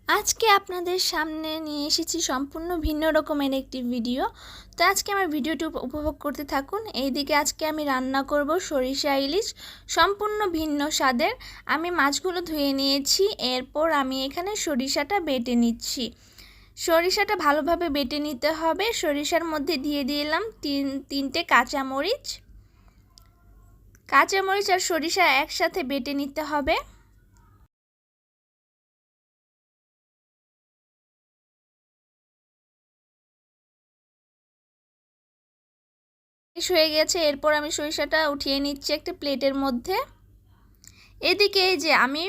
আজকে আপনাদের সামনে নিয়ে এসেছি সম্পূর্ণ ভিন্ন রকমের একটি ভিডিও। তো আজকে আমার ভিডিওটি উপভোগ করতে থাকুন। এইদিকে আজকে আমি রান্না করব সরিষা ইলিশ, সম্পূর্ণ ভিন্ন স্বাদের। আমি মাছগুলো ধুয়ে নিয়েছি, এরপর আমি এখানে সরিষাটা বেটে নিচ্ছি। সরিষাটা ভালোভাবে বেটে নিতে হবে। সরিষার মধ্যে দিয়ে দিলাম তিনটে কাঁচামরিচ। কাঁচামরিচ আর সরিষা একসাথে বেটে নিতে হবে। হয়ে গেছে, এরপর আমি সরিষাটা উঠিয়ে নিচ্ছি একটা প্লেটের মধ্যে। এদিকে এই যে আমি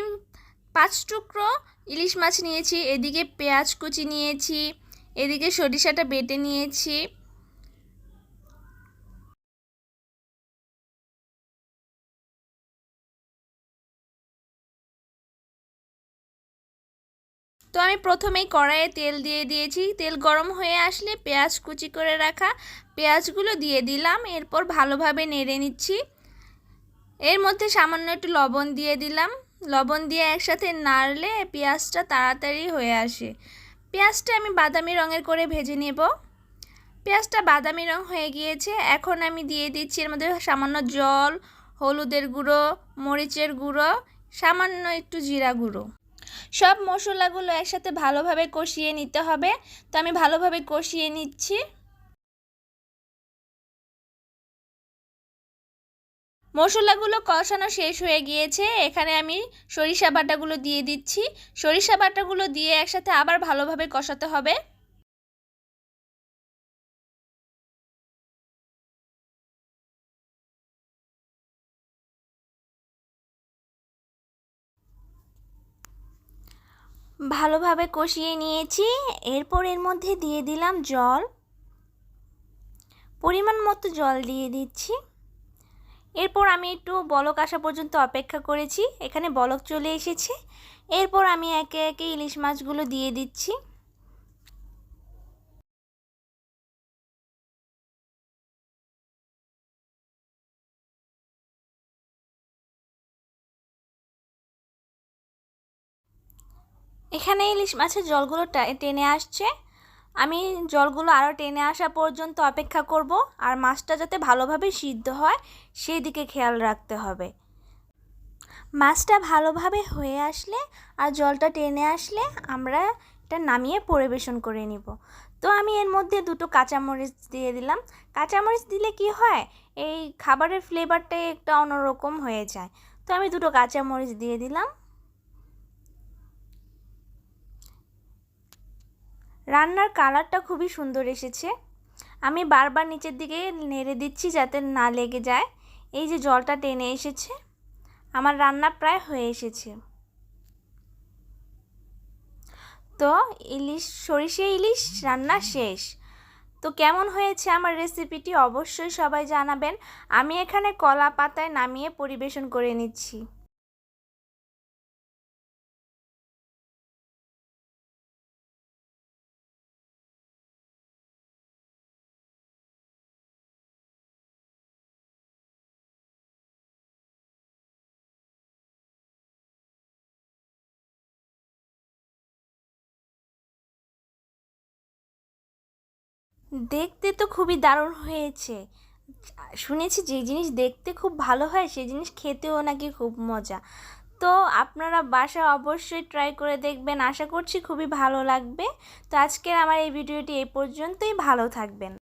5 টুকরো ইলিশ মাছ নিয়েছি, এদিকে পেঁয়াজ কুচি নিয়েছি, এদিকে সরিষাটা বেটে নিয়েছি। তো আমি প্রথমেই কড়াইয়ে তেল দিয়ে দিয়েছি। তেল গরম হয়ে আসলে পেঁয়াজ কুচি করে রাখা পেঁয়াজগুলো দিয়ে দিলাম, এরপর ভালোভাবে নেড়ে নিচ্ছি। এর মধ্যে সামান্য একটু লবণ দিয়ে দিলাম। লবণ দিয়ে একসাথে নাড়লে পেঁয়াজটা তাড়াতাড়ি হয়ে আসে। পেঁয়াজটা আমি বাদামি রঙের করে ভেজে নেব। পেঁয়াজটা বাদামি রং হয়ে গিয়েছে, এখন আমি দিয়ে দিচ্ছি এর মধ্যে সামান্য জল, হলুদের গুঁড়ো, মরিচের গুঁড়ো, সামান্য একটু জিরা গুঁড়ো। সব মশলাগুলো একসাথে ভালোভাবে কষিয়ে নিতে হবে। তো আমি ভালোভাবে কষিয়ে নিচ্ছি। মশলাগুলো কষানো শেষ হয়ে গিয়েছে, এখানে আমি সরিষা বাটাগুলো দিয়ে দিচ্ছি। সরিষা বাটাগুলো দিয়ে একসাথে আবার ভালোভাবে কষাতে হবে। ভালোভাবে কষিয়ে নিয়েছি, এরপর এর মধ্যে দিয়ে দিলাম জল। পরিমাণ মতো জল দিয়ে দিচ্ছি। এরপর আমি একটু বলক আসা পর্যন্ত অপেক্ষা করেছি, এখানে বলক চলে এসেছে। এরপর আমি একে একে ইলিশ মাছগুলো দিয়ে দিচ্ছি। এখানে ইলিশ মাছের জলগুলো টেনে আসছে। আমি জলগুলো আরও টেনে আসা পর্যন্ত অপেক্ষা করব, আর মাছটা যাতে ভালোভাবে সিদ্ধ হয় সেই দিকে খেয়াল রাখতে হবে। মাছটা ভালোভাবে হয়ে আসলে আর জলটা টেনে আসলে আমরা এটা নামিয়ে পরিবেশন করে নিব। তো আমি এর মধ্যে 2টো কাঁচামরিচ দিয়ে দিলাম। কাঁচামরিচ দিলে কি হয়, এই খাবারের ফ্লেভারটাই একটা অন্যরকম হয়ে যায়। তো আমি 2টো কাঁচামরিচ দিয়ে দিলাম। রান্নার কালারটা খুবই সুন্দর এসেছে। আমি বারবার নিচের দিকে নেড়ে দিচ্ছি যাতে না লেগে যায়। এই যে জলটা টেনে এসেছে, আমার রান্না প্রায় হয়ে এসেছে। তো সরিষা ইলিশ রান্না শেষ। তো কেমন হয়েছে আমার রেসিপিটি অবশ্যই সবাই জানাবেন। আমি এখানে কলা পাতায় নামিয়ে পরিবেশন করে নিচ্ছি। দেখতে তো খুবই দারুণ হয়েছে। শুনেছি যে জিনিস দেখতে খুব ভালো হয় সেই জিনিস খেতেও নাকি খুব মজা। তো আপনারা বাসায় অবশ্যই ট্রাই করে দেখবেন, আশা করছি খুবই ভালো লাগবে। তো আজকের আমার এই ভিডিওটি এই পর্যন্তই, ভালো থাকবেন।